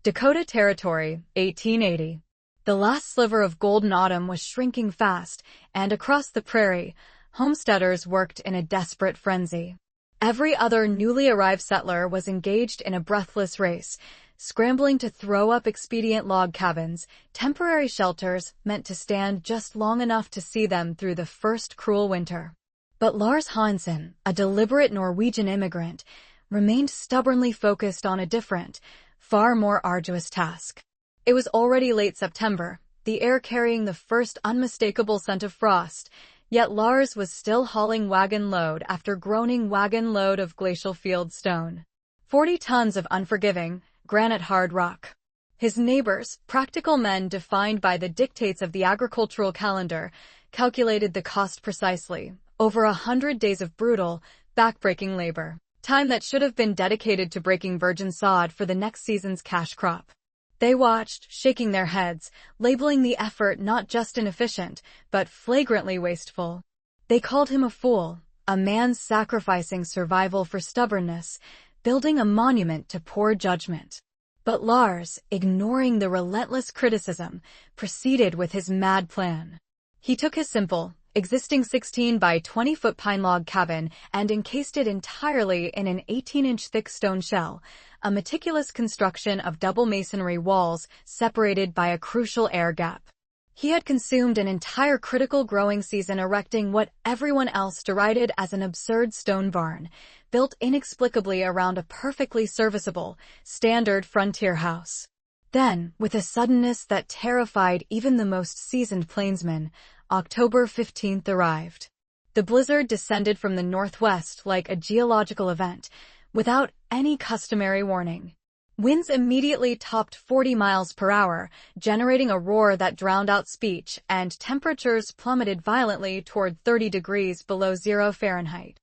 Dakota Territory, 1880. The last sliver of golden autumn was shrinking fast, and across the prairie, homesteaders worked in a desperate frenzy. Every other newly arrived settler was engaged in a breathless race, scrambling to throw up expedient log cabins, temporary shelters meant to stand just long enough to see them through the first cruel winter. But Lars Hansen, a deliberate Norwegian immigrant, remained stubbornly focused on a different, far more arduous task. It was already late September, the air carrying the first unmistakable scent of frost, yet Lars was still hauling wagon load after groaning wagon load of glacial field stone. 40 tons of unforgiving, granite-hard rock. His neighbors, practical men defined by the dictates of the agricultural calendar, calculated the cost precisely, over 100 days of brutal, back-breaking labor, time that should have been dedicated to breaking virgin sod for the next season's cash crop. They watched, shaking their heads, labeling the effort not just inefficient, but flagrantly wasteful. They called him a fool, a man sacrificing survival for stubbornness, building a monument to poor judgment. But Lars, ignoring the relentless criticism, proceeded with his mad plan. He took his simple, existing 16 by 20-foot pine log cabin and encased it entirely in an 18-inch thick stone shell, a meticulous construction of double masonry walls separated by a crucial air gap. He had consumed an entire critical growing season erecting what everyone else derided as an absurd stone barn, built inexplicably around a perfectly serviceable, standard frontier house. Then, with a suddenness that terrified even the most seasoned plainsmen, October 15th arrived. The blizzard descended from the northwest like a geological event, without any customary warning. Winds immediately topped 40 miles per hour, generating a roar that drowned out speech, and temperatures plummeted violently toward 30 degrees below zero Fahrenheit.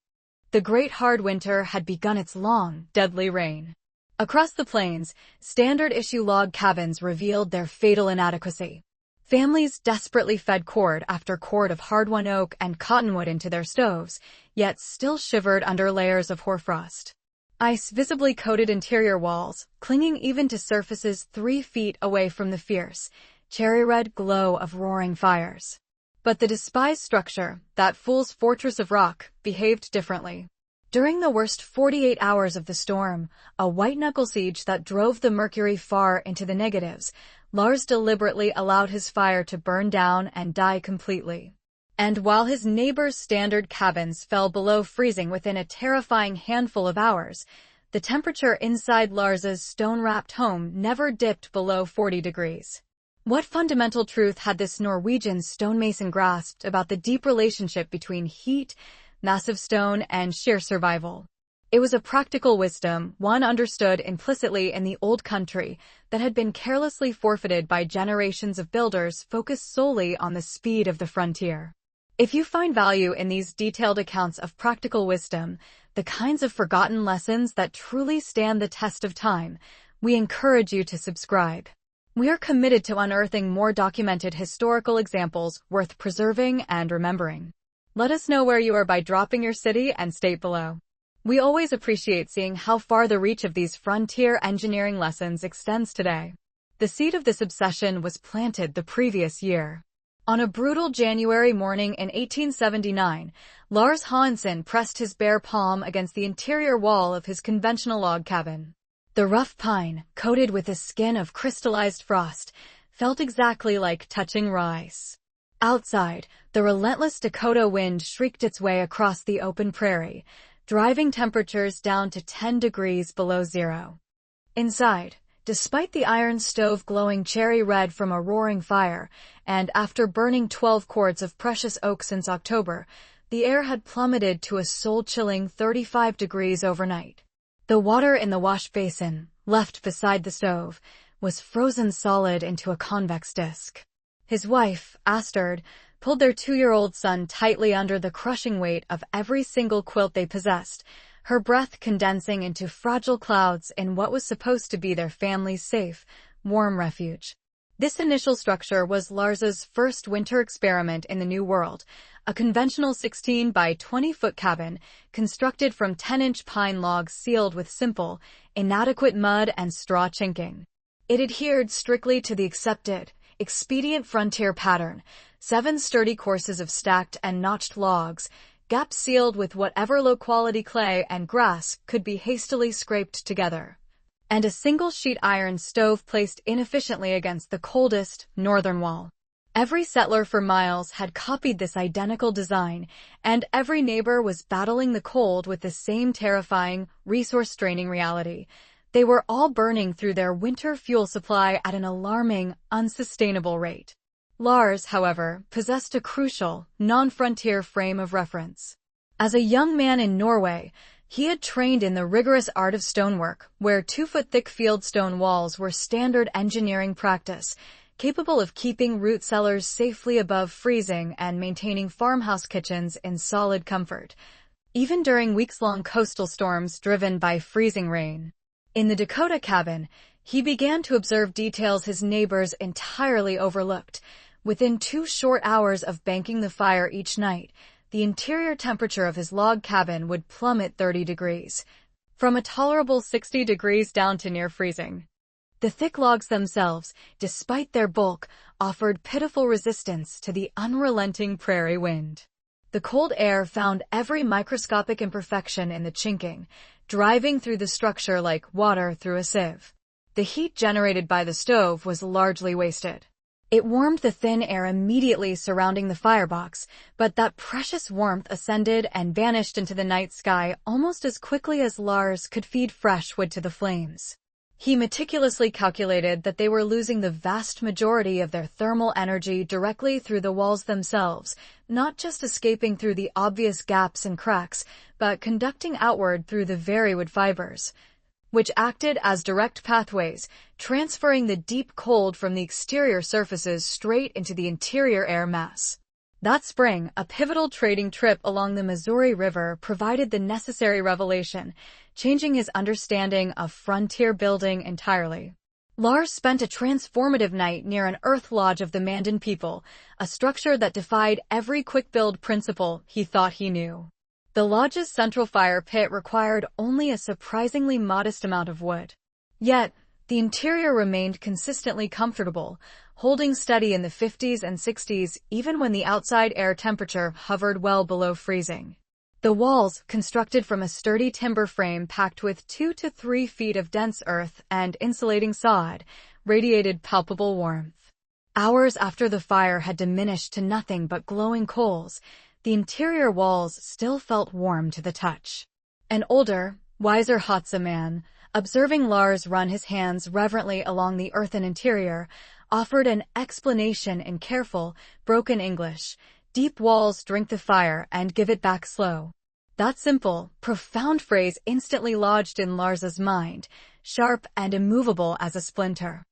The great hard winter had begun its long, deadly reign. Across the plains, standard-issue log cabins revealed their fatal inadequacy. Families desperately fed cord after cord of hardwood oak and cottonwood into their stoves, yet still shivered under layers of hoarfrost. Ice visibly coated interior walls, clinging even to surfaces 3 feet away from the fierce, cherry-red glow of roaring fires. But the despised structure, that fool's fortress of rock, behaved differently. During the worst 48 hours of the storm, a white-knuckle siege that drove the mercury far into the negatives, Lars deliberately allowed his fire to burn down and die completely. And while his neighbors' standard cabins fell below freezing within a terrifying handful of hours, the temperature inside Lars's stone-wrapped home never dipped below 40 degrees. What fundamental truth had this Norwegian stonemason grasped about the deep relationship between heat, massive stone, and sheer survival? It was a practical wisdom, one understood implicitly in the old country, that had been carelessly forfeited by generations of builders focused solely on the speed of the frontier. If you find value in these detailed accounts of practical wisdom, the kinds of forgotten lessons that truly stand the test of time, we encourage you to subscribe. We are committed to unearthing more documented historical examples worth preserving and remembering. Let us know where you are by dropping your city and state below. We always appreciate seeing how far the reach of these frontier engineering lessons extends today. The seed of this obsession was planted the previous year. On a brutal January morning in 1879, Lars Hansen pressed his bare palm against the interior wall of his conventional log cabin. The rough pine, coated with a skin of crystallized frost, felt exactly like touching raw ice. Outside, the relentless Dakota wind shrieked its way across the open prairie, driving temperatures down to 10 degrees below zero. Inside, despite the iron stove glowing cherry red from a roaring fire, and after burning 12 cords of precious oak since October, the air had plummeted to a soul-chilling 35 degrees overnight. The water in the wash basin, left beside the stove, was frozen solid into a convex disk. His wife, Astrid, pulled their 2-year-old son tightly under the crushing weight of every single quilt they possessed, her breath condensing into fragile clouds in what was supposed to be their family's safe, warm refuge. This initial structure was Lars's first winter experiment in the New World, a conventional 16 by 20-foot cabin constructed from 10-inch pine logs sealed with simple, inadequate mud and straw chinking. It adhered strictly to the accepted, expedient frontier pattern: 7 sturdy courses of stacked and notched logs, gaps sealed with whatever low-quality clay and grass could be hastily scraped together, and a single sheet iron stove placed inefficiently against the coldest northern wall. Every settler for miles had copied this identical design, and every neighbor was battling the cold with the same terrifying, resource-straining reality. They were all burning through their winter fuel supply at an alarming, unsustainable rate. Lars, however, possessed a crucial, non-frontier frame of reference. As a young man in Norway, he had trained in the rigorous art of stonework, where 2-foot-thick fieldstone walls were standard engineering practice, capable of keeping root cellars safely above freezing and maintaining farmhouse kitchens in solid comfort, even during weeks-long coastal storms driven by freezing rain. In the Dakota cabin, he began to observe details his neighbors entirely overlooked. Within 2 short hours of banking the fire each night, the interior temperature of his log cabin would plummet 30 degrees, from a tolerable 60 degrees down to near freezing. The thick logs themselves, despite their bulk, offered pitiful resistance to the unrelenting prairie wind. The cold air found every microscopic imperfection in the chinking, driving through the structure like water through a sieve. The heat generated by the stove was largely wasted. It warmed the thin air immediately surrounding the firebox, but that precious warmth ascended and vanished into the night sky almost as quickly as Lars could feed fresh wood to the flames. He meticulously calculated that they were losing the vast majority of their thermal energy directly through the walls themselves, not just escaping through the obvious gaps and cracks, but conducting outward through the very wood fibers, which acted as direct pathways, transferring the deep cold from the exterior surfaces straight into the interior air mass. That spring, a pivotal trading trip along the Missouri River provided the necessary revelation, changing his understanding of frontier building entirely. Lars spent a transformative night near an earth lodge of the Mandan people, a structure that defied every quick-build principle he thought he knew. The lodge's central fire pit required only a surprisingly modest amount of wood. Yet, the interior remained consistently comfortable, holding steady in the 50s and 60s even when the outside air temperature hovered well below freezing. The walls, constructed from a sturdy timber frame packed with 2 to 3 feet of dense earth and insulating sod, radiated palpable warmth. Hours after the fire had diminished to nothing but glowing coals, the interior walls still felt warm to the touch. An older, wiser Hadza man, observing Lars run his hands reverently along the earthen interior, offered an explanation in careful, broken English. Deep walls drink the fire and give it back slow. That simple, profound phrase instantly lodged in Lars's mind, sharp and immovable as a splinter.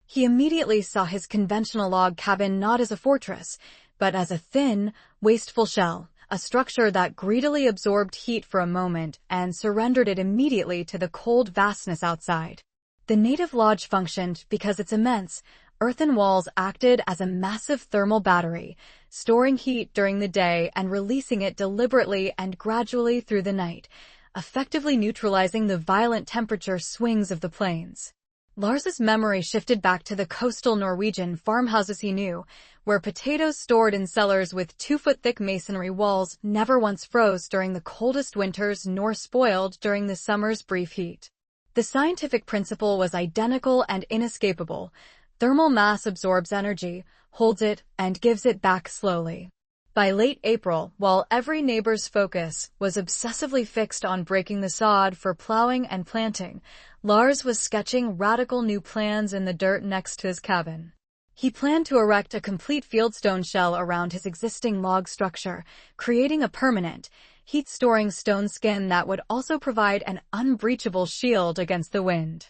He immediately saw his conventional log cabin not as a fortress, but as a thin, wasteful shell, a structure that greedily absorbed heat for a moment and surrendered it immediately to the cold vastness outside. The native lodge functioned because its immense, earthen walls acted as a massive thermal battery, storing heat during the day and releasing it deliberately and gradually through the night, effectively neutralizing the violent temperature swings of the plains. Lars's memory shifted back to the coastal Norwegian farmhouses he knew, where potatoes stored in cellars with 2-foot-thick masonry walls never once froze during the coldest winters nor spoiled during the summer's brief heat. The scientific principle was identical and inescapable. Thermal mass absorbs energy, holds it, and gives it back slowly. By late April, while every neighbor's focus was obsessively fixed on breaking the sod for plowing and planting, Lars was sketching radical new plans in the dirt next to his cabin. He planned to erect a complete fieldstone shell around his existing log structure, creating a permanent, heat-storing stone skin that would also provide an unbreachable shield against the wind.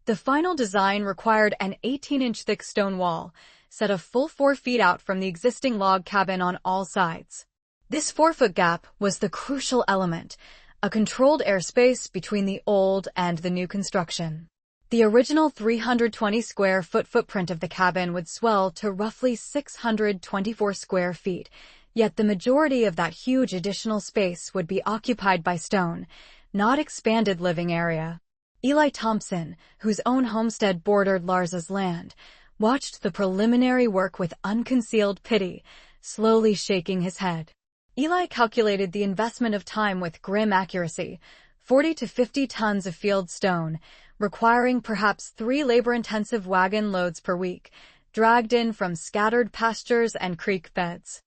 The final design required an 18-inch thick stone wall, set a full 4 feet out from the existing log cabin on all sides. This 4-foot gap was the crucial element, a controlled airspace between the old and the new construction. The original 320 square foot footprint of the cabin would swell to roughly 624 square feet, yet the majority of that huge additional space would be occupied by stone, not expanded living area. Eli Thompson, whose own homestead bordered Lars's land, watched the preliminary work with unconcealed pity, slowly shaking his head. Eli calculated the investment of time with grim accuracy: 40 to 50 tons of field stone, requiring perhaps 3 labor-intensive wagon loads per week, dragged in from scattered pastures and creek beds.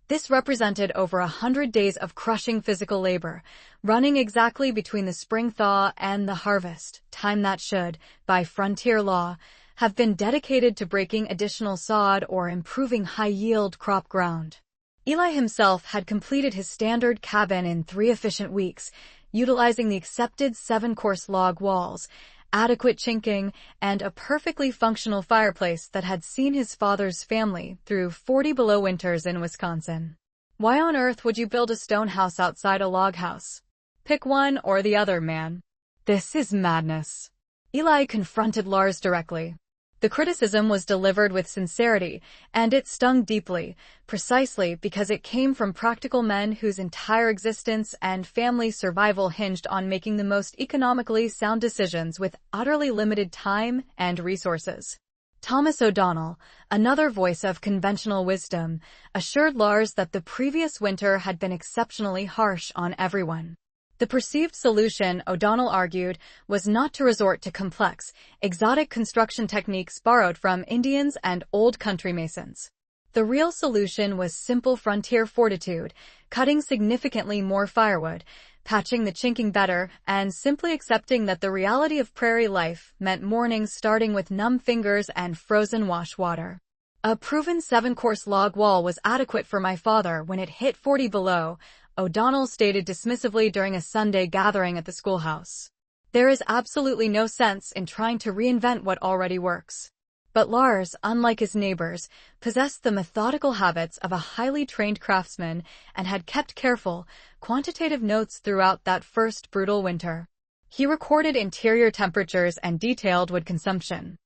This represented over 100 days of crushing physical labor, running exactly between the spring thaw and the harvest, time that should, by frontier law, have been dedicated to breaking additional sod or improving high-yield crop ground. Eli himself had completed his standard cabin in 3 efficient weeks, utilizing the accepted 7-course log walls, adequate chinking, and a perfectly functional fireplace that had seen his father's family through 40-below winters in Wisconsin. Why on earth would you build a stone house outside a log house? Pick one or the other, man. This is madness. Eli confronted Lars directly. The criticism was delivered with sincerity, and it stung deeply, precisely because it came from practical men whose entire existence and family survival hinged on making the most economically sound decisions with utterly limited time and resources. Thomas O'Donnell, another voice of conventional wisdom, assured Lars that the previous winter had been exceptionally harsh on everyone. The perceived solution, O'Donnell argued, was not to resort to complex, exotic construction techniques borrowed from Indians and old country masons. The real solution was simple frontier fortitude: cutting significantly more firewood, patching the chinking better, and simply accepting that the reality of prairie life meant mornings starting with numb fingers and frozen wash water. A proven 7-course log wall was adequate for my father when it hit 40 below, O'Donnell stated dismissively during a Sunday gathering at the schoolhouse. There is absolutely no sense in trying to reinvent what already works. But Lars, unlike his neighbors, possessed the methodical habits of a highly trained craftsman and had kept careful, quantitative notes throughout that first brutal winter. He recorded interior temperatures and detailed wood consumption.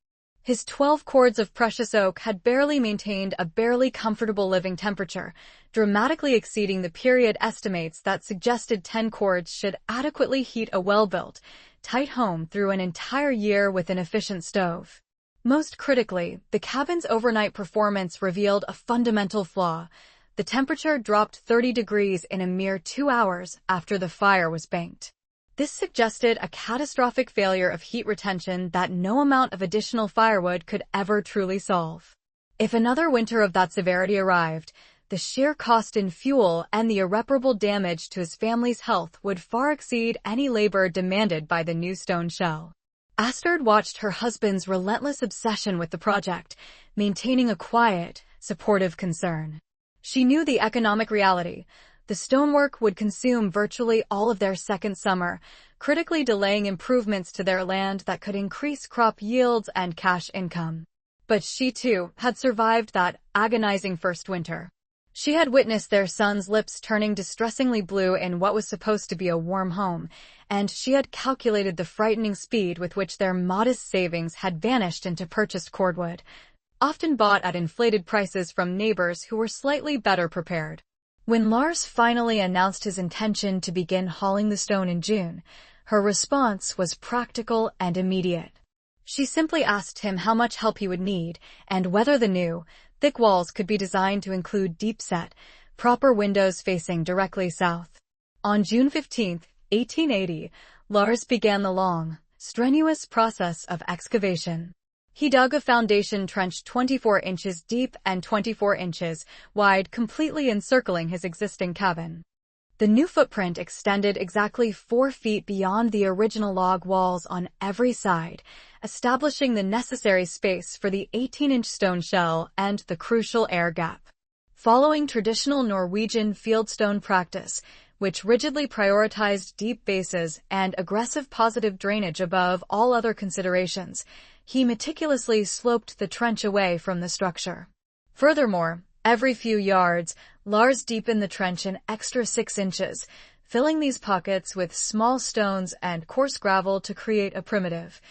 His 12 cords of precious oak had barely maintained a barely comfortable living temperature, dramatically exceeding the period estimates that suggested 10 cords should adequately heat a well-built, tight home through an entire year with an efficient stove. Most critically, the cabin's overnight performance revealed a fundamental flaw. The temperature dropped 30 degrees in a mere 2 hours after the fire was banked. This suggested a catastrophic failure of heat retention that no amount of additional firewood could ever truly solve. If another winter of that severity arrived, the sheer cost in fuel and the irreparable damage to his family's health would far exceed any labor demanded by the new stone shell. Astrid watched her husband's relentless obsession with the project, maintaining a quiet, supportive concern. She knew the economic reality. The stonework would consume virtually all of their second summer, critically delaying improvements to their land that could increase crop yields and cash income. But she, too, had survived that agonizing first winter. She had witnessed their son's lips turning distressingly blue in what was supposed to be a warm home, and she had calculated the frightening speed with which their modest savings had vanished into purchased cordwood, often bought at inflated prices from neighbors who were slightly better prepared. When Lars finally announced his intention to begin hauling the stone in June, her response was practical and immediate. She simply asked him how much help he would need, and whether the new, thick walls could be designed to include deep-set, proper windows facing directly south. On June 15, 1880, Lars began the long, strenuous process of excavation. He dug a foundation trench 24 inches deep and 24 inches wide, completely encircling his existing cabin. The new footprint extended exactly 4 feet beyond the original log walls on every side, establishing the necessary space for the 18-inch stone shell and the crucial air gap. Following traditional Norwegian fieldstone practice, which rigidly prioritized deep bases and aggressive positive drainage above all other considerations, he meticulously sloped the trench away from the structure. Furthermore, every few yards, Lars deepened the trench an extra 6 inches, filling these pockets with small stones and coarse gravel to create a primitive,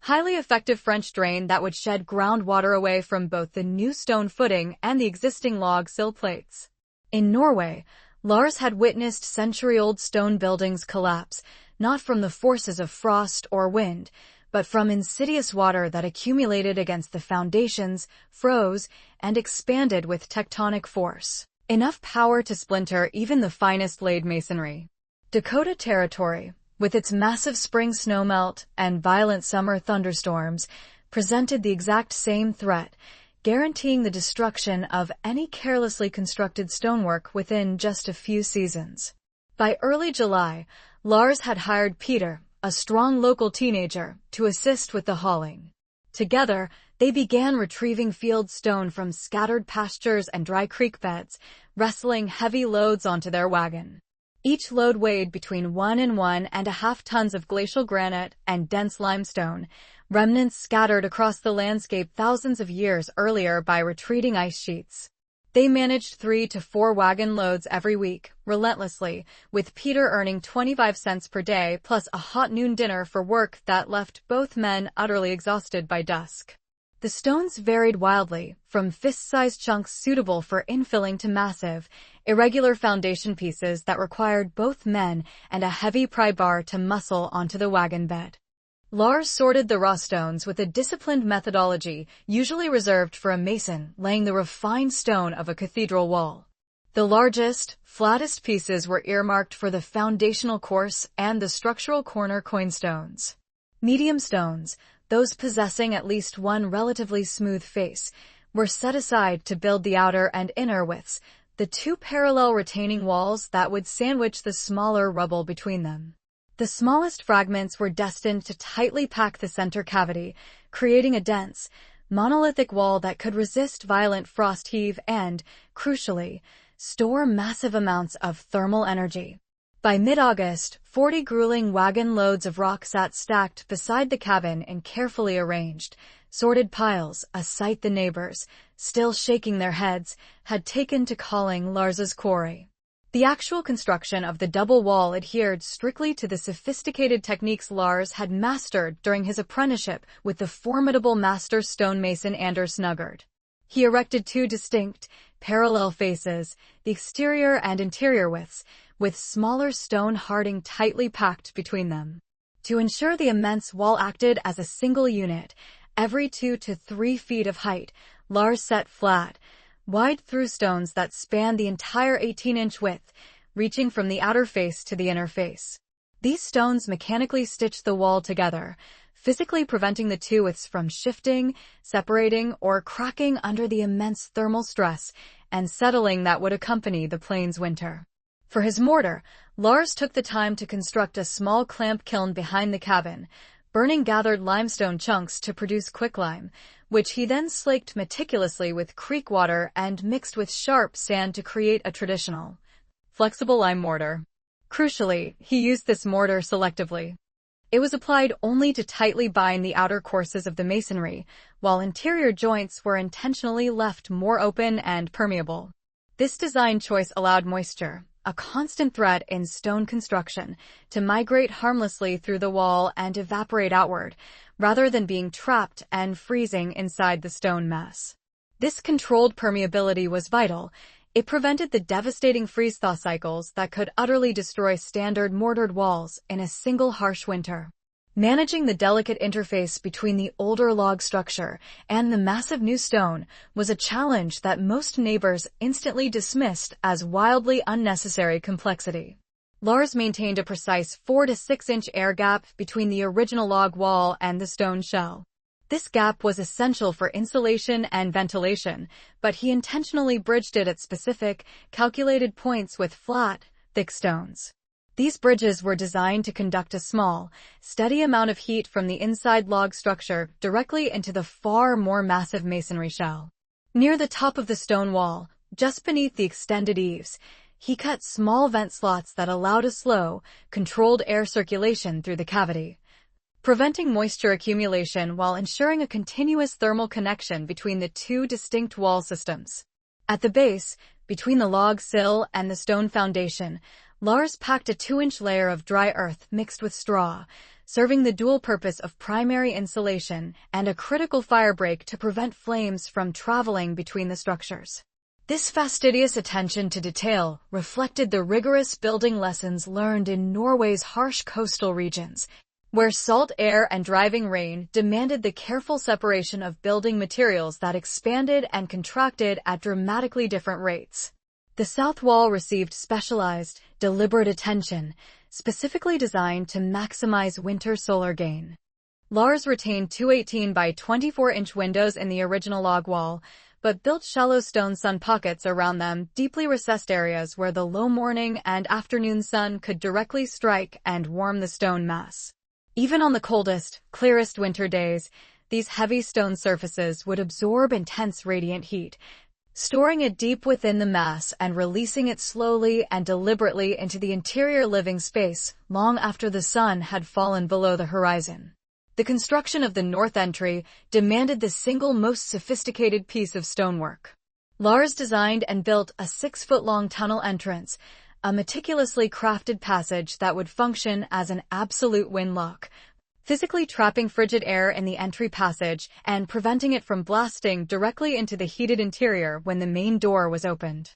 highly effective French drain that would shed groundwater away from both the new stone footing and the existing log sill plates. In Norway, Lars had witnessed century-old stone buildings collapse, not from the forces of frost or wind, but from insidious water that accumulated against the foundations, froze, and expanded with tectonic force. Enough power to splinter even the finest laid masonry. Dakota Territory, with its massive spring snowmelt and violent summer thunderstorms, presented the exact same threat, guaranteeing the destruction of any carelessly constructed stonework within just a few seasons. By early July, Lars had hired Peter, a strong local teenager, to assist with the hauling. Together, they began retrieving field stone from scattered pastures and dry creek beds, wrestling heavy loads onto their wagon. Each load weighed between 1.5 tons of glacial granite and dense limestone, remnants scattered across the landscape thousands of years earlier by retreating ice sheets. They managed 3 to 4 wagon loads every week, relentlessly, with Peter earning 25 cents per day plus a hot noon dinner for work that left both men utterly exhausted by dusk. The stones varied wildly, from fist-sized chunks suitable for infilling to massive, irregular foundation pieces that required both men and a heavy pry bar to muscle onto the wagon bed. Lars sorted the raw stones with a disciplined methodology usually reserved for a mason laying the refined stone of a cathedral wall. The largest, flattest pieces were earmarked for the foundational course and the structural corner coinstones. Medium stones, those possessing at least one relatively smooth face, were set aside to build the outer and inner widths, the 2 parallel retaining walls that would sandwich the smaller rubble between them. The smallest fragments were destined to tightly pack the center cavity, creating a dense, monolithic wall that could resist violent frost heave and, crucially, store massive amounts of thermal energy. By mid-August, 40 grueling wagon loads of rock sat stacked beside the cabin in carefully arranged, sorted piles, a sight the neighbors, still shaking their heads, had taken to calling Lars's quarry. The actual construction of the double wall adhered strictly to the sophisticated techniques Lars had mastered during his apprenticeship with the formidable master stonemason Anders Snuggard. He erected 2 distinct, parallel faces, the exterior and interior widths, with smaller stone harding tightly packed between them. To ensure the immense wall acted as a single unit, every 2 to 3 feet of height, Lars set flat, wide through stones that spanned the entire 18-inch width, reaching from the outer face to the inner face. These stones mechanically stitched the wall together, physically preventing the 2 widths from shifting, separating, or cracking under the immense thermal stress and settling that would accompany the plains winter. For his mortar, Lars took the time to construct a small clamp kiln behind the cabin, burning gathered limestone chunks to produce quicklime, which he then slaked meticulously with creek water and mixed with sharp sand to create a traditional, flexible lime mortar. Crucially, he used this mortar selectively. It was applied only to tightly bind the outer courses of the masonry, while interior joints were intentionally left more open and permeable. This design choice allowed moisture, a constant threat in stone construction, to migrate harmlessly through the wall and evaporate outward, rather than being trapped and freezing inside the stone mass. This controlled permeability was vital. It prevented the devastating freeze-thaw cycles that could utterly destroy standard mortared walls in a single harsh winter. Managing the delicate interface between the older log structure and the massive new stone was a challenge that most neighbors instantly dismissed as wildly unnecessary complexity. Lars maintained a precise 4 to 6 inch air gap between the original log wall and the stone shell. This gap was essential for insulation and ventilation, but he intentionally bridged it at specific, calculated points with flat, thick stones. These bridges were designed to conduct a small, steady amount of heat from the inside log structure directly into the far more massive masonry shell. Near the top of the stone wall, just beneath the extended eaves, he cut small vent slots that allowed a slow, controlled air circulation through the cavity, preventing moisture accumulation while ensuring a continuous thermal connection between the 2 distinct wall systems. At the base, between the log sill and the stone foundation, Lars packed a 2-inch layer of dry earth mixed with straw, serving the dual purpose of primary insulation and a critical fire break to prevent flames from traveling between the structures. This fastidious attention to detail reflected the rigorous building lessons learned in Norway's harsh coastal regions, where salt air and driving rain demanded the careful separation of building materials that expanded and contracted at dramatically different rates. The south wall received specialized, deliberate attention, specifically designed to maximize winter solar gain. Lars retained two 18 by 24-inch windows in the original log wall, but built shallow stone sun pockets around them, deeply recessed areas where the low morning and afternoon sun could directly strike and warm the stone mass. Even on the coldest, clearest winter days, these heavy stone surfaces would absorb intense radiant heat, storing it deep within the mass and releasing it slowly and deliberately into the interior living space long after the sun had fallen below the horizon. The construction of the north entry demanded the single most sophisticated piece of stonework. Lars designed and built a 6-foot-long tunnel entrance, a meticulously crafted passage that would function as an absolute windlock, physically trapping frigid air in the entry passage and preventing it from blasting directly into the heated interior when the main door was opened.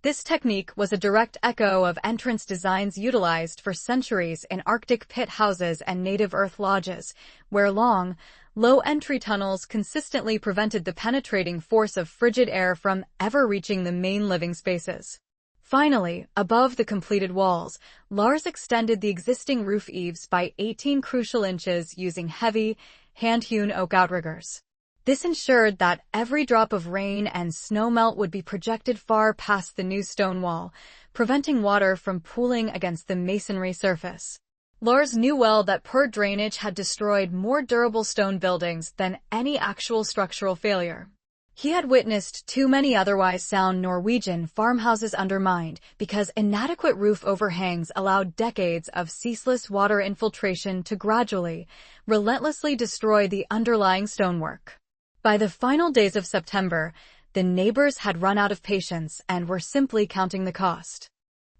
This technique was a direct echo of entrance designs utilized for centuries in Arctic pit houses and native earth lodges, where long, low entry tunnels consistently prevented the penetrating force of frigid air from ever reaching the main living spaces. Finally, above the completed walls, Lars extended the existing roof eaves by 18 crucial inches using heavy, hand-hewn oak outriggers. This ensured that every drop of rain and snowmelt would be projected far past the new stone wall, preventing water from pooling against the masonry surface. Lars knew well that poor drainage had destroyed more durable stone buildings than any actual structural failure. He had witnessed too many otherwise sound Norwegian farmhouses undermined because inadequate roof overhangs allowed decades of ceaseless water infiltration to gradually, relentlessly destroy the underlying stonework. By the final days of September, the neighbors had run out of patience and were simply counting the cost.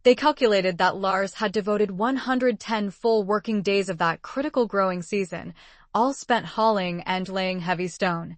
They calculated that Lars had devoted 110 full working days of that critical growing season, all spent hauling and laying heavy stone,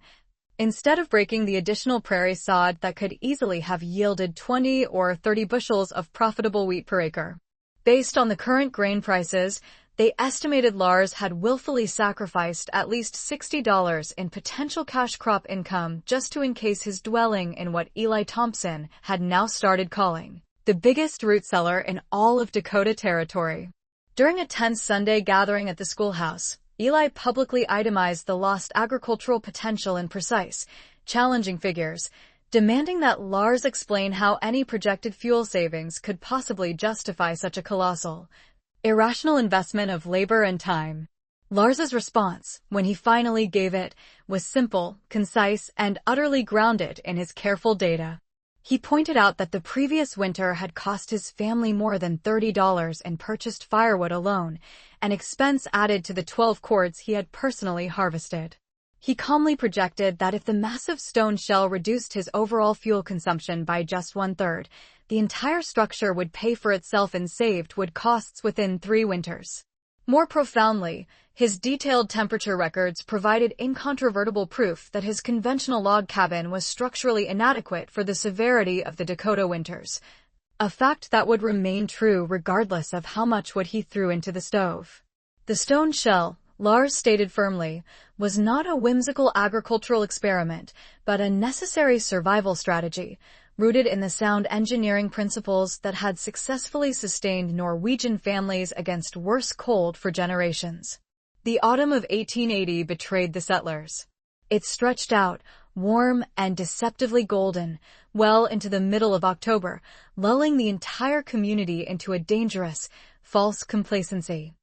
instead of breaking the additional prairie sod that could easily have yielded 20 or 30 bushels of profitable wheat per acre. Based on the current grain prices, they estimated Lars had willfully sacrificed at least $60 in potential cash crop income just to encase his dwelling in what Eli Thompson had now started calling the biggest root cellar in all of Dakota Territory. During a tense Sunday gathering at the schoolhouse, Eli publicly itemized the lost agricultural potential in precise, challenging figures, demanding that Lars explain how any projected fuel savings could possibly justify such a colossal, irrational investment of labor and time. Lars's response, when he finally gave it, was simple, concise, and utterly grounded in his careful data. He pointed out that the previous winter had cost his family more than $30 in purchased firewood alone, an expense added to the 12 cords he had personally harvested. He calmly projected that if the massive stone shell reduced his overall fuel consumption by just 1/3, the entire structure would pay for itself in saved wood costs within 3 winters. More profoundly, his detailed temperature records provided incontrovertible proof that his conventional log cabin was structurally inadequate for the severity of the Dakota winters, a fact that would remain true regardless of how much wood he threw into the stove. The stone shell, Lars stated firmly, was not a whimsical agricultural experiment, but a necessary survival strategy, rooted in the sound engineering principles that had successfully sustained Norwegian families against worse cold for generations. The autumn of 1880 betrayed the settlers. It stretched out, warm and deceptively golden, well into the middle of October, lulling the entire community into a dangerous, false complacency.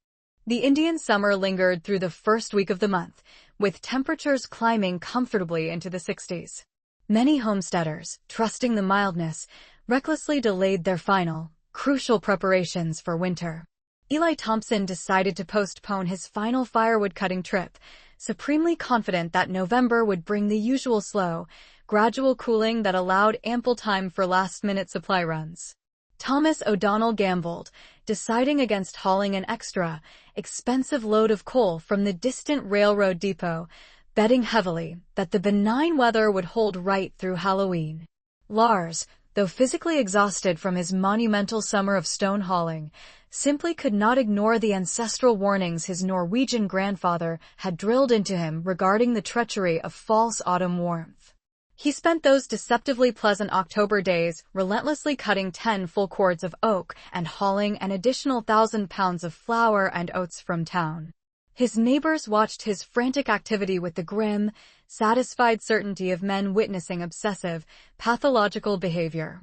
The Indian summer lingered through the first week of the month, with temperatures climbing comfortably into the 60s. Many homesteaders, trusting the mildness, recklessly delayed their final, crucial preparations for winter. Eli Thompson decided to postpone his final firewood cutting trip, supremely confident that November would bring the usual slow, gradual cooling that allowed ample time for last-minute supply runs. Thomas O'Donnell gambled, deciding against hauling an extra, expensive load of coal from the distant railroad depot, betting heavily that the benign weather would hold right through Halloween. Lars, though physically exhausted from his monumental summer of stone hauling, simply could not ignore the ancestral warnings his Norwegian grandfather had drilled into him regarding the treachery of false autumn warmth. He spent those deceptively pleasant October days relentlessly cutting 10 full cords of oak and hauling an additional 1,000 pounds of flour and oats from town. His neighbors watched his frantic activity with the grim, satisfied certainty of men witnessing obsessive, pathological behavior.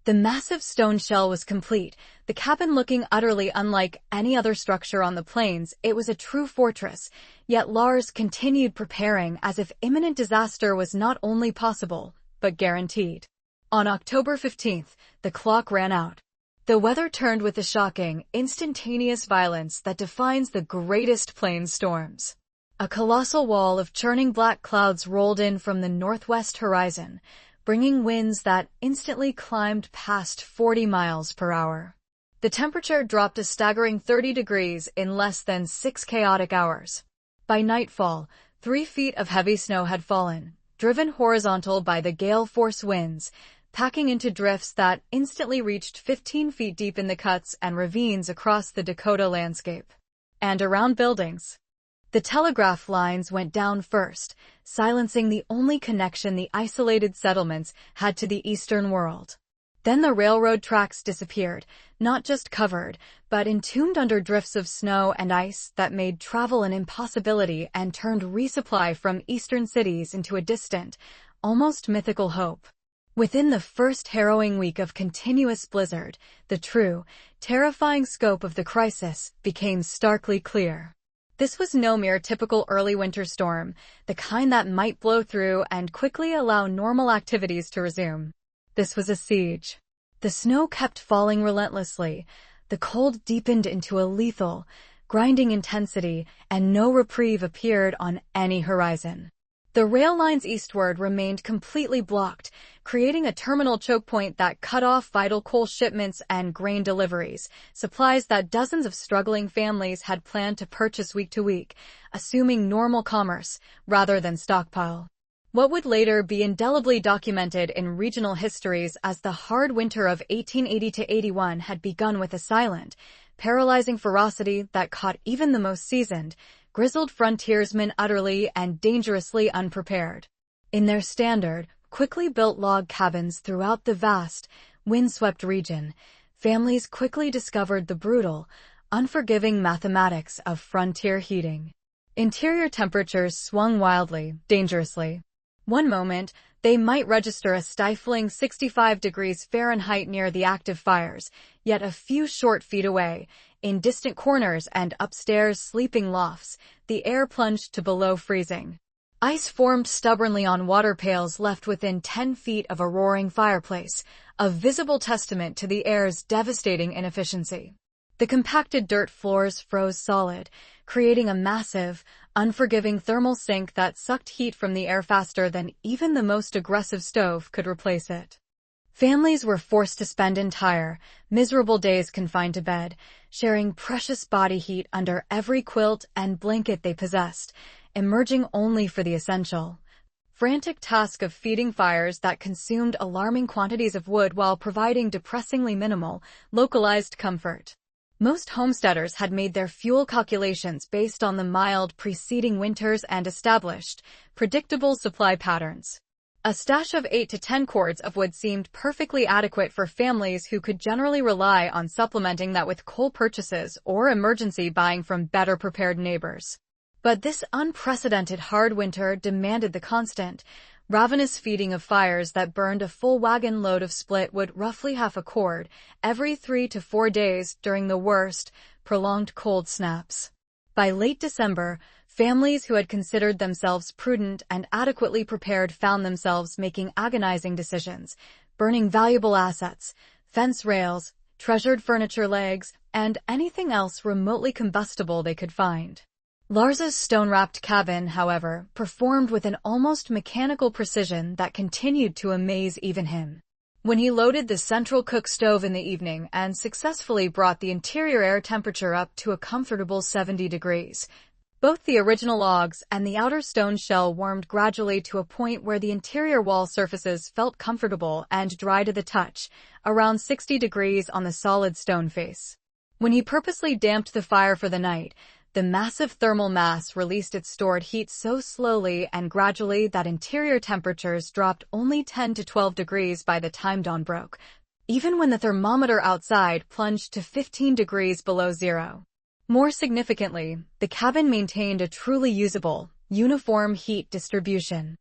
The massive stone shell was complete, the cabin looking utterly unlike any other structure on the plains. It was a true fortress, yet Lars continued preparing as if imminent disaster was not only possible, but guaranteed. On October 15th, the clock ran out. The weather turned with the shocking, instantaneous violence that defines the greatest plains storms. A colossal wall of churning black clouds rolled in from the northwest horizon, bringing winds that instantly climbed past 40 miles per hour. The temperature dropped a staggering 30 degrees in less than 6 chaotic hours. By nightfall, 3 feet of heavy snow had fallen, driven horizontal by the gale-force winds, packing into drifts that instantly reached 15 feet deep in the cuts and ravines across the Dakota landscape. And around buildings. The telegraph lines went down first, silencing the only connection the isolated settlements had to the eastern world. Then the railroad tracks disappeared, not just covered, but entombed under drifts of snow and ice that made travel an impossibility and turned resupply from eastern cities into a distant, almost mythical hope. Within the first harrowing week of continuous blizzard, the true, terrifying scope of the crisis became starkly clear. This was no mere typical early winter storm, the kind that might blow through and quickly allow normal activities to resume. This was a siege. The snow kept falling relentlessly, the cold deepened into a lethal, grinding intensity, and no reprieve appeared on any horizon. The rail lines eastward remained completely blocked, creating a terminal choke point that cut off vital coal shipments and grain deliveries, supplies that dozens of struggling families had planned to purchase week to week, assuming normal commerce rather than stockpile. What would later be indelibly documented in regional histories as the hard winter of 1880–81 had begun with a silent, paralyzing ferocity that caught even the most seasoned, grizzled frontiersmen utterly and dangerously unprepared. In their standard, quickly built log cabins throughout the vast, windswept region, families quickly discovered the brutal, unforgiving mathematics of frontier heating. Interior temperatures swung wildly, dangerously. One moment, they might register a stifling 65 degrees Fahrenheit near the active fires, yet a few short feet away, in distant corners and upstairs sleeping lofts, the air plunged to below freezing. Ice formed stubbornly on water pails left within 10 feet of a roaring fireplace, a visible testament to the air's devastating inefficiency. The compacted dirt floors froze solid, creating a massive, unforgiving thermal sink that sucked heat from the air faster than even the most aggressive stove could replace it. Families were forced to spend entire, miserable days confined to bed, sharing precious body heat under every quilt and blanket they possessed, emerging only for the essential, frantic task of feeding fires that consumed alarming quantities of wood while providing depressingly minimal, localized comfort. Most homesteaders had made their fuel calculations based on the mild preceding winters and established, predictable supply patterns. A stash of 8 to 10 cords of wood seemed perfectly adequate for families who could generally rely on supplementing that with coal purchases or emergency buying from better-prepared neighbors. But this unprecedented hard winter demanded the constant, ravenous feeding of fires that burned a full wagon load of split wood, roughly half a cord, every 3 to 4 days during the worst, prolonged cold snaps. By late December, families who had considered themselves prudent and adequately prepared found themselves making agonizing decisions, burning valuable assets, fence rails, treasured furniture legs, and anything else remotely combustible they could find. Lars's stone-wrapped cabin, however, performed with an almost mechanical precision that continued to amaze even him. When he loaded the central cook stove in the evening and successfully brought the interior air temperature up to a comfortable 70 degrees, Both the original logs and the outer stone shell warmed gradually to a point where the interior wall surfaces felt comfortable and dry to the touch, around 60 degrees on the solid stone face. When he purposely damped the fire for the night, the massive thermal mass released its stored heat so slowly and gradually that interior temperatures dropped only 10 to 12 degrees by the time dawn broke, even when the thermometer outside plunged to 15 degrees below zero. More significantly, the cabin maintained a truly usable, uniform heat distribution.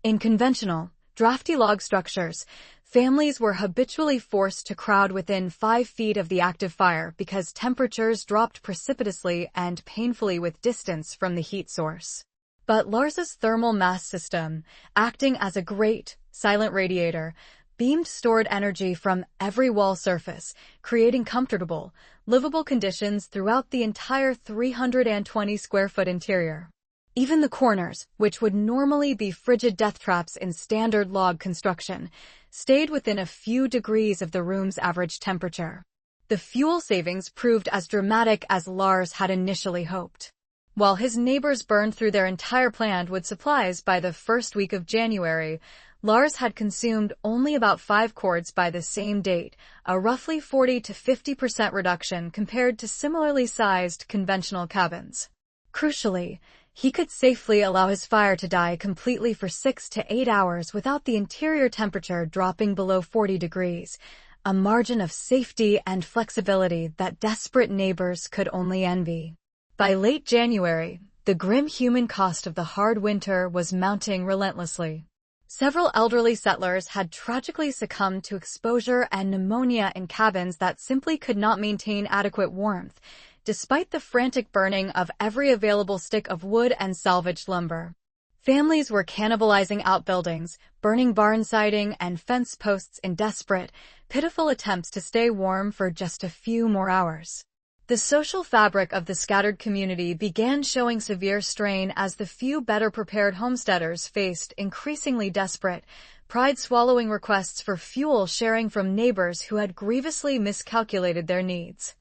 In conventional, drafty log structures, families were habitually forced to crowd within 5 feet of the active fire because temperatures dropped precipitously and painfully with distance from the heat source. But Lars's thermal mass system, acting as a great, silent radiator, beamed stored energy from every wall surface, creating comfortable, livable conditions throughout the entire 320-square-foot interior. Even the corners, which would normally be frigid death traps in standard log construction, stayed within a few degrees of the room's average temperature. The fuel savings proved as dramatic as Lars had initially hoped. While his neighbors burned through their entire planned wood supplies by the first week of January, Lars had consumed only about 5 cords by the same date, a roughly 40 to 50% reduction compared to similarly sized conventional cabins. Crucially, he could safely allow his fire to die completely for 6 to 8 hours without the interior temperature dropping below 40 degrees, a margin of safety and flexibility that desperate neighbors could only envy. By late January, the grim human cost of the hard winter was mounting relentlessly. Several elderly settlers had tragically succumbed to exposure and pneumonia in cabins that simply could not maintain adequate warmth, despite the frantic burning of every available stick of wood and salvaged lumber. Families were cannibalizing outbuildings, burning barn siding and fence posts in desperate, pitiful attempts to stay warm for just a few more hours. The social fabric of the scattered community began showing severe strain as the few better-prepared homesteaders faced increasingly desperate, pride-swallowing requests for fuel sharing from neighbors who had grievously miscalculated their needs.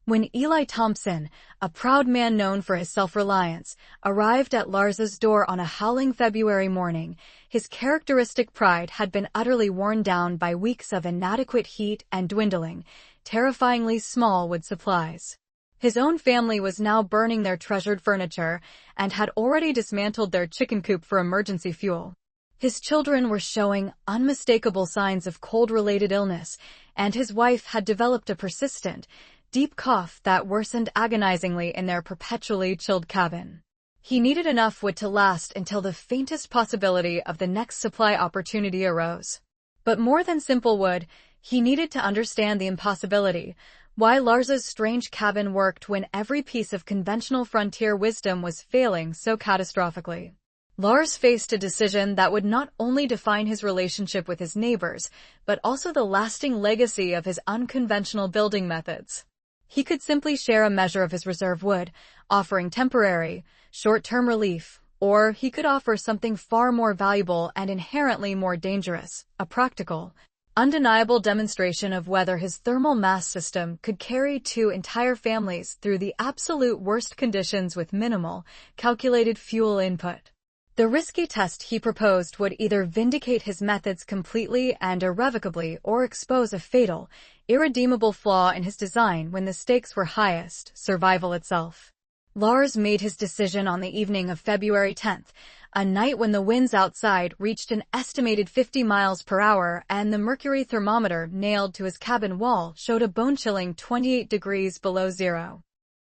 When Eli Thompson, a proud man known for his self-reliance, arrived at Lars's door on a howling February morning, his characteristic pride had been utterly worn down by weeks of inadequate heat and dwindling, terrifyingly small wood supplies. His own family was now burning their treasured furniture and had already dismantled their chicken coop for emergency fuel. His children were showing unmistakable signs of cold-related illness, and his wife had developed a persistent, deep cough that worsened agonizingly in their perpetually chilled cabin. He needed enough wood to last until the faintest possibility of the next supply opportunity arose. But more than simple wood, he needed to understand the impossibility, why Lars's strange cabin worked when every piece of conventional frontier wisdom was failing so catastrophically. Lars faced a decision that would not only define his relationship with his neighbors, but also the lasting legacy of his unconventional building methods. He could simply share a measure of his reserve wood, offering temporary, short-term relief, or he could offer something far more valuable and inherently more dangerous, a practical, undeniable demonstration of whether his thermal mass system could carry 2 entire families through the absolute worst conditions with minimal, calculated fuel input. The risky test he proposed would either vindicate his methods completely and irrevocably or expose a fatal, irredeemable flaw in his design when the stakes were highest, survival itself. Lars made his decision on the evening of February 10th, a night when the winds outside reached an estimated 50 miles per hour and the mercury thermometer nailed to his cabin wall showed a bone-chilling 28 degrees below zero.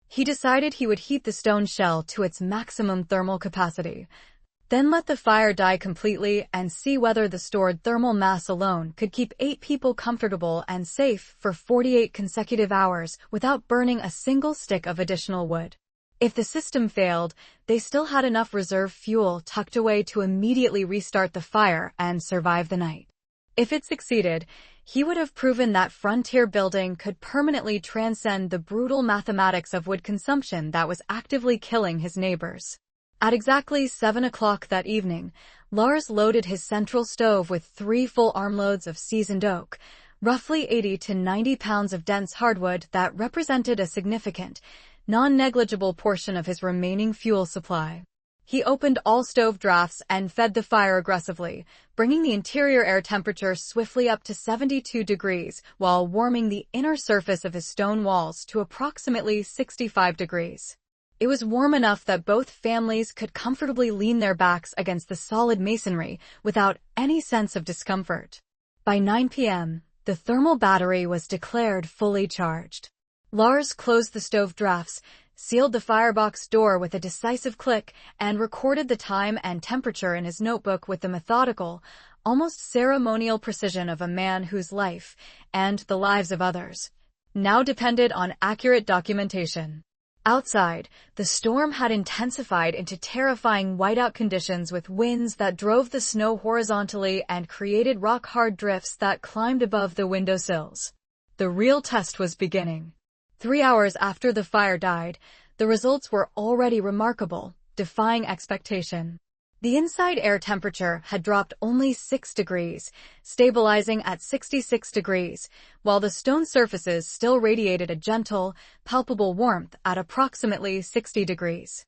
He decided he would heat the stone shell to its maximum thermal capacity, then let the fire die completely and see whether the stored thermal mass alone could keep 8 people comfortable and safe for 48 consecutive hours without burning a single stick of additional wood. If the system failed, they still had enough reserve fuel tucked away to immediately restart the fire and survive the night. If it succeeded, he would have proven that frontier building could permanently transcend the brutal mathematics of wood consumption that was actively killing his neighbors. At exactly 7 o'clock that evening, Lars loaded his central stove with 3 full armloads of seasoned oak, roughly 80 to 90 pounds of dense hardwood that represented a significant, non-negligible portion of his remaining fuel supply. He opened all stove drafts and fed the fire aggressively, bringing the interior air temperature swiftly up to 72 degrees while warming the inner surface of his stone walls to approximately 65 degrees. It was warm enough that both families could comfortably lean their backs against the solid masonry without any sense of discomfort. By 9 p.m., the thermal battery was declared fully charged. Lars closed the stove drafts, sealed the firebox door with a decisive click, and recorded the time and temperature in his notebook with the methodical, almost ceremonial precision of a man whose life, and the lives of others, now depended on accurate documentation. Outside, the storm had intensified into terrifying whiteout conditions with winds that drove the snow horizontally and created rock-hard drifts that climbed above the windowsills. The real test was beginning. 3 hours after the fire died, the results were already remarkable, defying expectation. The inside air temperature had dropped only 6 degrees, stabilizing at 66 degrees, while the stone surfaces still radiated a gentle, palpable warmth at approximately 60 degrees.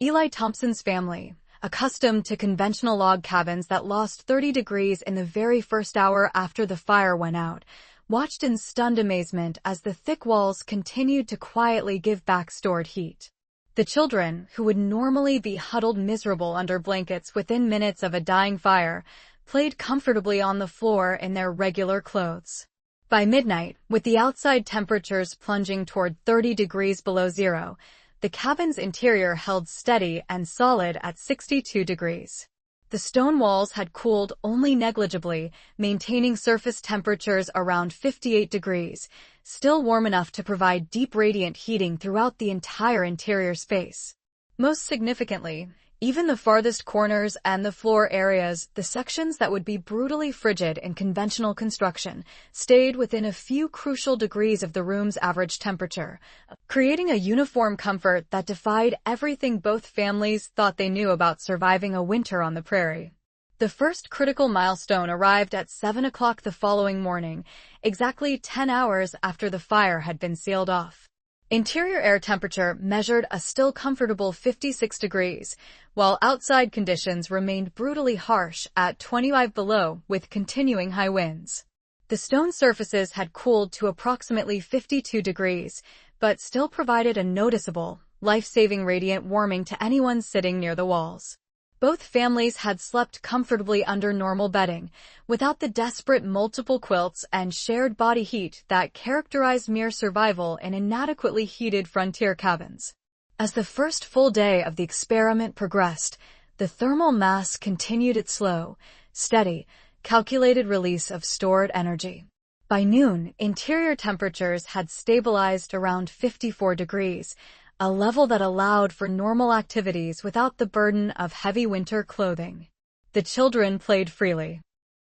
Eli Thompson's family, accustomed to conventional log cabins that lost 30 degrees in the very first hour after the fire went out, watched in stunned amazement as the thick walls continued to quietly give back stored heat. The children, who would normally be huddled miserable under blankets within minutes of a dying fire, played comfortably on the floor in their regular clothes. By midnight, with the outside temperatures plunging toward 30 degrees below zero, the cabin's interior held steady and solid at 62 degrees. The stone walls had cooled only negligibly, maintaining surface temperatures around 58 degrees, still warm enough to provide deep radiant heating throughout the entire interior space. Most significantly, even the farthest corners and the floor areas, the sections that would be brutally frigid in conventional construction, stayed within a few crucial degrees of the room's average temperature, creating a uniform comfort that defied everything both families thought they knew about surviving a winter on the prairie. The first critical milestone arrived at 7 o'clock the following morning, exactly 10 hours after the fire had been sealed off. Interior air temperature measured a still comfortable 56 degrees, while outside conditions remained brutally harsh at 25 below with continuing high winds. The stone surfaces had cooled to approximately 52 degrees, but still provided a noticeable, life-saving radiant warming to anyone sitting near the walls. Both families had slept comfortably under normal bedding, without the desperate multiple quilts and shared body heat that characterized mere survival in inadequately heated frontier cabins. As the first full day of the experiment progressed, the thermal mass continued its slow, steady, calculated release of stored energy. By noon, interior temperatures had stabilized around 54 degrees, a level that allowed for normal activities without the burden of heavy winter clothing. The children played freely.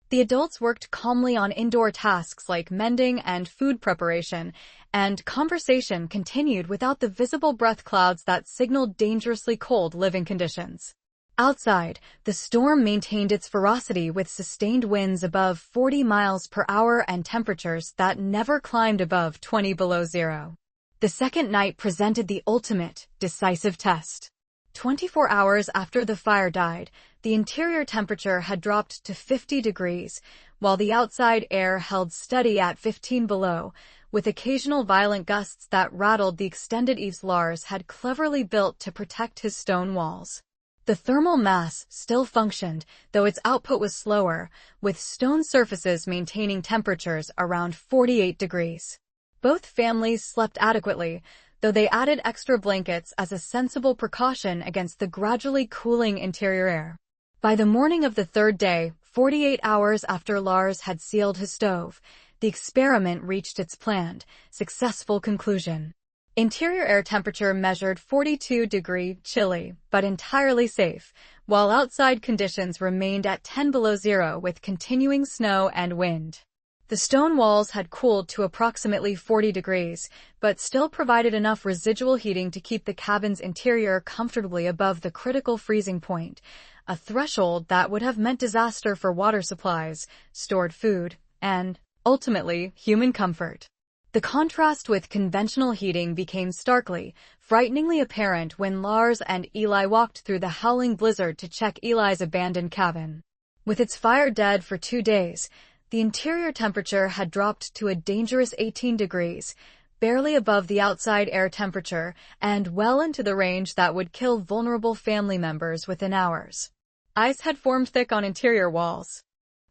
The adults worked calmly on indoor tasks like mending and food preparation, and conversation continued without the visible breath clouds that signaled dangerously cold living conditions. Outside, the storm maintained its ferocity with sustained winds above 40 miles per hour and temperatures that never climbed above 20 below zero. The second night presented the ultimate, decisive test. 24 hours after the fire died, the interior temperature had dropped to 50 degrees, while the outside air held steady at 15 below, with occasional violent gusts that rattled the extended eaves Lars had cleverly built to protect his stone walls. The thermal mass still functioned, though its output was slower, with stone surfaces maintaining temperatures around 48 degrees. Both families slept adequately, though they added extra blankets as a sensible precaution against the gradually cooling interior air. By the morning of the third day, 48 hours after Lars had sealed his stove, the experiment reached its planned, successful conclusion. Interior air temperature measured 42-degree chilly, but entirely safe, while outside conditions remained at 10 below zero with continuing snow and wind. The stone walls had cooled to approximately 40 degrees, but still provided enough residual heating to keep the cabin's interior comfortably above the critical freezing point, a threshold that would have meant disaster for water supplies, stored food, and, ultimately, human comfort. The contrast with conventional heating became starkly, frighteningly apparent when Lars and Eli walked through the howling blizzard to check Eli's abandoned cabin. With its fire dead for 2 days, the interior temperature had dropped to a dangerous 18 degrees, barely above the outside air temperature and well into the range that would kill vulnerable family members within hours. Ice had formed thick on interior walls.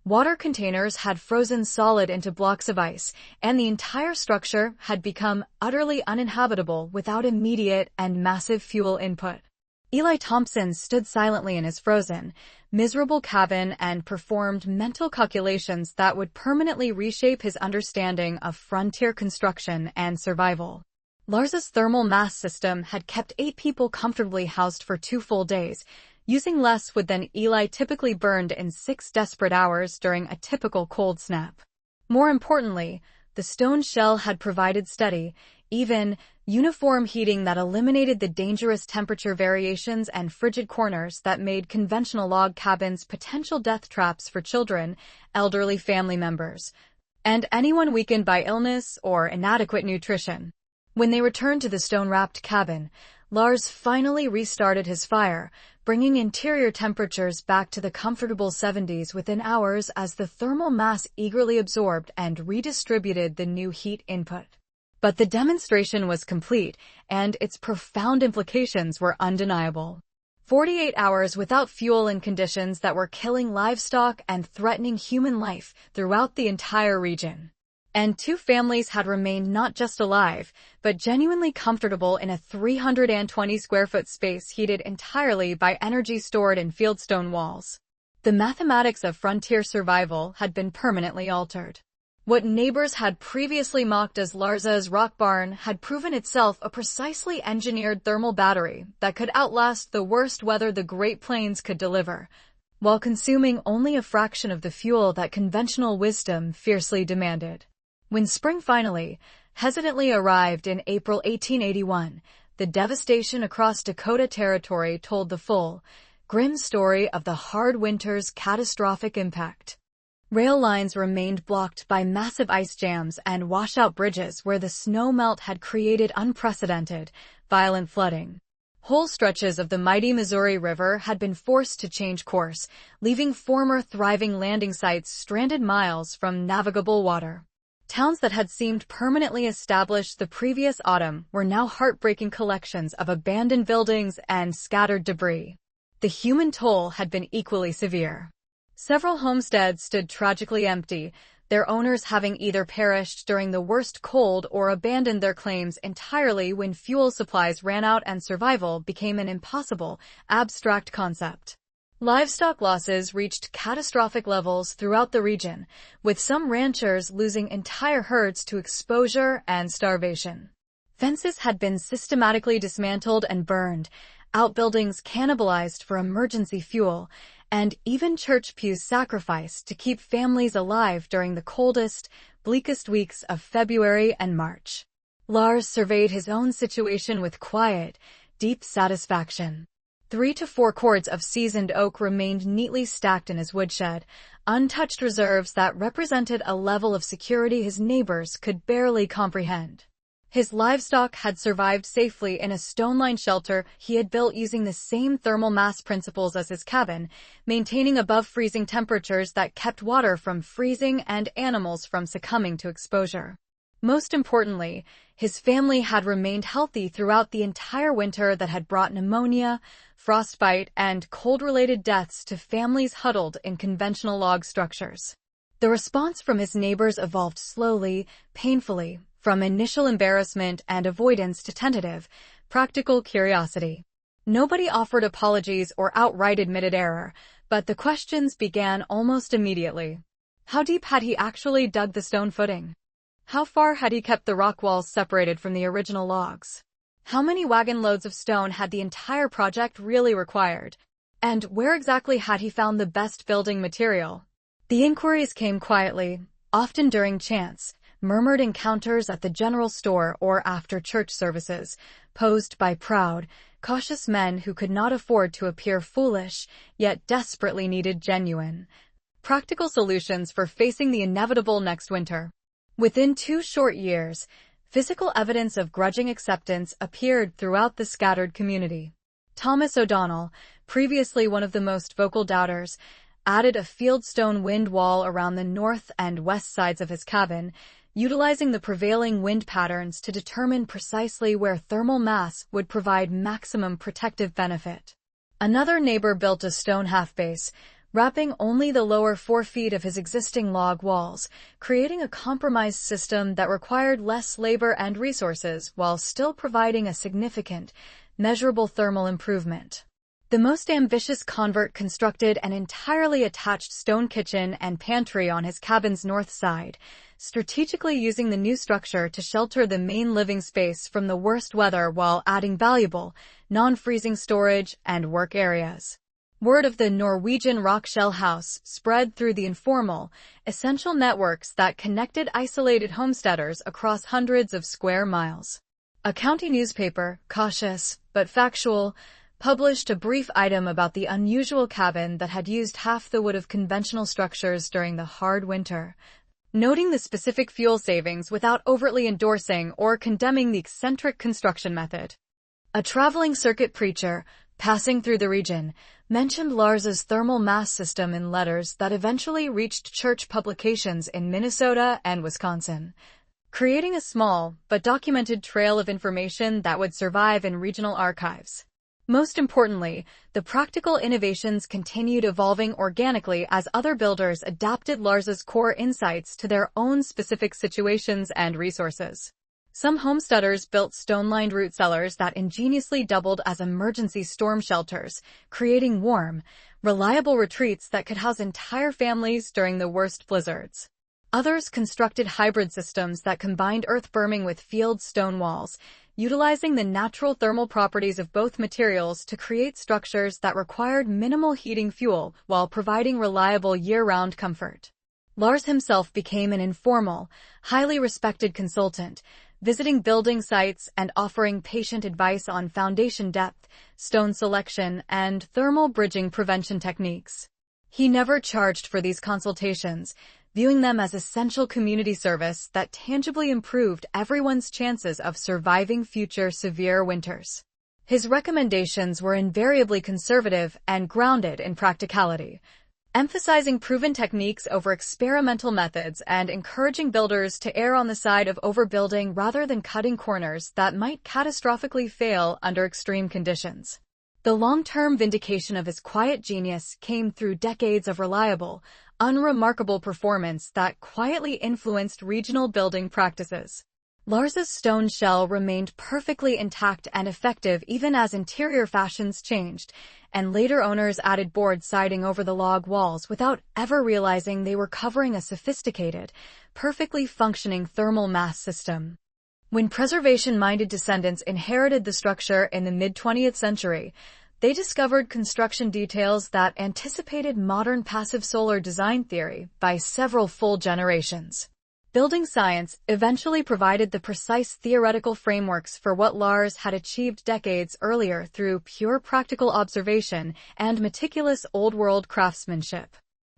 Water containers had frozen solid into blocks of ice, and the entire structure had become utterly uninhabitable without immediate and massive fuel input. Eli Thompson stood silently in his frozen, miserable cabin and performed mental calculations that would permanently reshape his understanding of frontier construction and survival. Lars's thermal mass system had kept 8 people comfortably housed for 2 full days, using less wood than Eli typically burned in 6 desperate hours during a typical cold snap. More importantly, the stone shell had provided steady, even, uniform heating that eliminated the dangerous temperature variations and frigid corners that made conventional log cabins potential death traps for children, elderly family members, and anyone weakened by illness or inadequate nutrition. When they returned to the stone-wrapped cabin, Lars finally restarted his fire, bringing interior temperatures back to the comfortable 70s within hours as the thermal mass eagerly absorbed and redistributed the new heat input. But the demonstration was complete, and its profound implications were undeniable. 48 hours without fuel in conditions that were killing livestock and threatening human life throughout the entire region. And 2 families had remained not just alive, but genuinely comfortable in a 320-square-foot space heated entirely by energy stored in fieldstone walls. The mathematics of frontier survival had been permanently altered. What neighbors had previously mocked as Lars's rock barn had proven itself a precisely engineered thermal battery that could outlast the worst weather the Great Plains could deliver, while consuming only a fraction of the fuel that conventional wisdom fiercely demanded. When spring finally, hesitantly arrived in April 1881, the devastation across Dakota Territory told the full, grim story of the hard winter's catastrophic impact. Rail lines remained blocked by massive ice jams and washout bridges where the snow melt had created unprecedented, violent flooding. Whole stretches of the mighty Missouri River had been forced to change course, leaving former thriving landing sites stranded miles from navigable water. Towns that had seemed permanently established the previous autumn were now heartbreaking collections of abandoned buildings and scattered debris. The human toll had been equally severe. Several homesteads stood tragically empty, their owners having either perished during the worst cold or abandoned their claims entirely when fuel supplies ran out and survival became an impossible, abstract concept. Livestock losses reached catastrophic levels throughout the region, with some ranchers losing entire herds to exposure and starvation. Fences had been systematically dismantled and burned, outbuildings cannibalized for emergency fuel, and even church pews sacrificed to keep families alive during the coldest, bleakest weeks of February and March. Lars surveyed his own situation with quiet, deep satisfaction. 3 to 4 cords of seasoned oak remained neatly stacked in his woodshed, untouched reserves that represented a level of security his neighbors could barely comprehend. His livestock had survived safely in a stone-lined shelter he had built using the same thermal mass principles as his cabin, maintaining above-freezing temperatures that kept water from freezing and animals from succumbing to exposure. Most importantly, his family had remained healthy throughout the entire winter that had brought pneumonia, frostbite, and cold-related deaths to families huddled in conventional log structures. The response from his neighbors evolved slowly, painfully, from initial embarrassment and avoidance to tentative, practical curiosity. Nobody offered apologies or outright admitted error, but the questions began almost immediately. How deep had he actually dug the stone footing? How far had he kept the rock walls separated from the original logs? How many wagon loads of stone had the entire project really required? And where exactly had he found the best building material? The inquiries came quietly, often during chance, murmured encounters at the general store or after church services, posed by proud, cautious men who could not afford to appear foolish, yet desperately needed genuine, practical solutions for facing the inevitable next winter. Within 2 short years, physical evidence of grudging acceptance appeared throughout the scattered community. Thomas O'Donnell, previously one of the most vocal doubters, added a fieldstone wind wall around the north and west sides of his cabin, utilizing the prevailing wind patterns to determine precisely where thermal mass would provide maximum protective benefit. Another neighbor built a stone half-base, wrapping only the lower 4 feet of his existing log walls, creating a compromised system that required less labor and resources while still providing a significant, measurable thermal improvement. The most ambitious convert constructed an entirely attached stone kitchen and pantry on his cabin's north side, strategically using the new structure to shelter the main living space from the worst weather while adding valuable, non-freezing storage and work areas. Word of the Norwegian rock shell house spread through the informal, essential networks that connected isolated homesteaders across hundreds of square miles. A county newspaper, cautious but factual, published a brief item about the unusual cabin that had used half the wood of conventional structures during the hard winter, noting the specific fuel savings without overtly endorsing or condemning the eccentric construction method. A traveling circuit preacher, passing through the region, mentioned Lars's thermal mass system in letters that eventually reached church publications in Minnesota and Wisconsin, creating a small but documented trail of information that would survive in regional archives. Most importantly, the practical innovations continued evolving organically as other builders adapted Lars's core insights to their own specific situations and resources. Some homesteaders built stone-lined root cellars that ingeniously doubled as emergency storm shelters, creating warm, reliable retreats that could house entire families during the worst blizzards. Others constructed hybrid systems that combined earth berming with field stone walls, utilizing the natural thermal properties of both materials to create structures that required minimal heating fuel while providing reliable year-round comfort. Lars himself became an informal, highly respected consultant, visiting building sites and offering patient advice on foundation depth, stone selection, and thermal bridging prevention techniques. He never charged for these consultations, viewing them as essential community service that tangibly improved everyone's chances of surviving future severe winters. His recommendations were invariably conservative and grounded in practicality, emphasizing proven techniques over experimental methods and encouraging builders to err on the side of overbuilding rather than cutting corners that might catastrophically fail under extreme conditions. The long-term vindication of his quiet genius came through decades of reliable, unremarkable performance that quietly influenced regional building practices. Lars's stone shell remained perfectly intact and effective even as interior fashions changed, and later owners added board siding over the log walls without ever realizing they were covering a sophisticated, perfectly functioning thermal mass system. When preservation-minded descendants inherited the structure in the mid-20th century, they discovered construction details that anticipated modern passive solar design theory by several full generations. Building science eventually provided the precise theoretical frameworks for what Lars had achieved decades earlier through pure practical observation and meticulous old-world craftsmanship.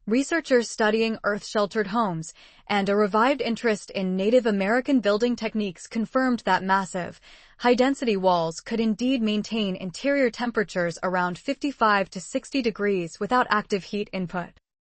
Researchers studying earth-sheltered homes and a revived interest in Native American building techniques confirmed that massive, high-density walls could indeed maintain interior temperatures around 55 to 60 degrees without active heat input.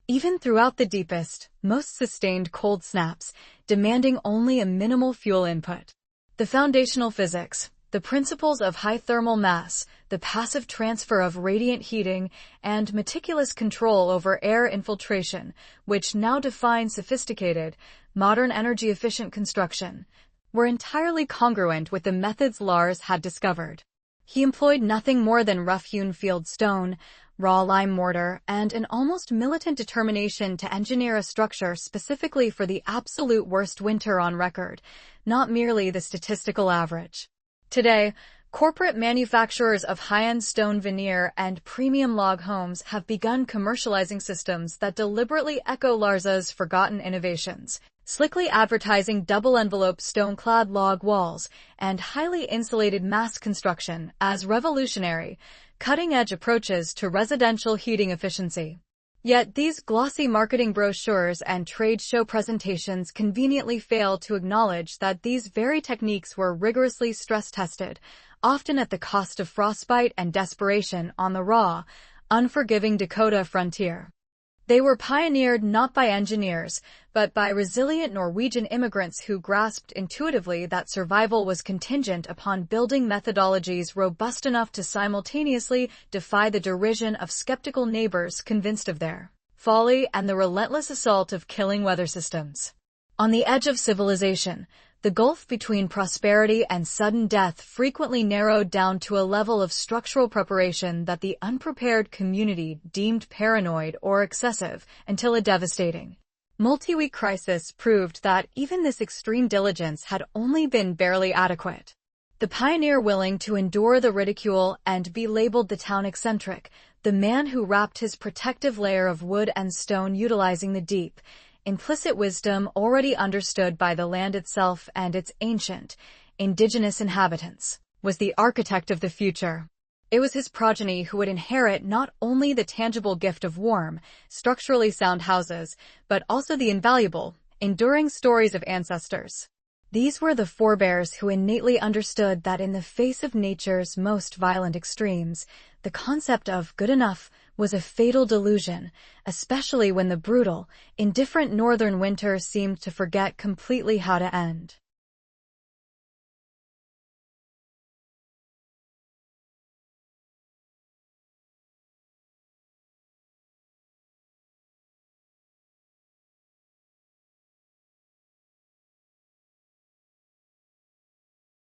Even throughout the deepest, most sustained cold snaps, demanding only a minimal fuel input. The foundational physics, the principles of high thermal mass, the passive transfer of radiant heating, and meticulous control over air infiltration, which now define sophisticated, modern energy-efficient construction, were entirely congruent with the methods Lars had discovered. He employed nothing more than rough-hewn field stone, raw lime mortar, and an almost militant determination to engineer a structure specifically for the absolute worst winter on record, not merely the statistical average. Today, corporate manufacturers of high-end stone veneer and premium log homes have begun commercializing systems that deliberately echo Lars's forgotten innovations, slickly advertising double-envelope stone-clad log walls and highly insulated mass construction as revolutionary, cutting-edge approaches to residential heating efficiency. Yet these glossy marketing brochures and trade show presentations conveniently fail to acknowledge that these very techniques were rigorously stress-tested, often at the cost of frostbite and desperation on the raw, unforgiving Dakota frontier. They were pioneered not by engineers, but by resilient Norwegian immigrants who grasped intuitively that survival was contingent upon building methodologies robust enough to simultaneously defy the derision of skeptical neighbors convinced of their folly and the relentless assault of killing weather systems. On the edge of civilization, the gulf between prosperity and sudden death frequently narrowed down to a level of structural preparation that the unprepared community deemed paranoid or excessive until a devastating multi-week crisis proved that even this extreme diligence had only been barely adequate. The pioneer willing to endure the ridicule and be labeled the town eccentric, the man who wrapped his protective layer of wood and stone utilizing the deep, implicit wisdom already understood by the land itself and its ancient, indigenous inhabitants, was the architect of the future. It was his progeny who would inherit not only the tangible gift of warm, structurally sound houses, but also the invaluable, enduring stories of ancestors. These were the forebears who innately understood that in the face of nature's most violent extremes, the concept of good enough was a fatal delusion, especially when the brutal, indifferent northern winter seemed to forget completely how to end.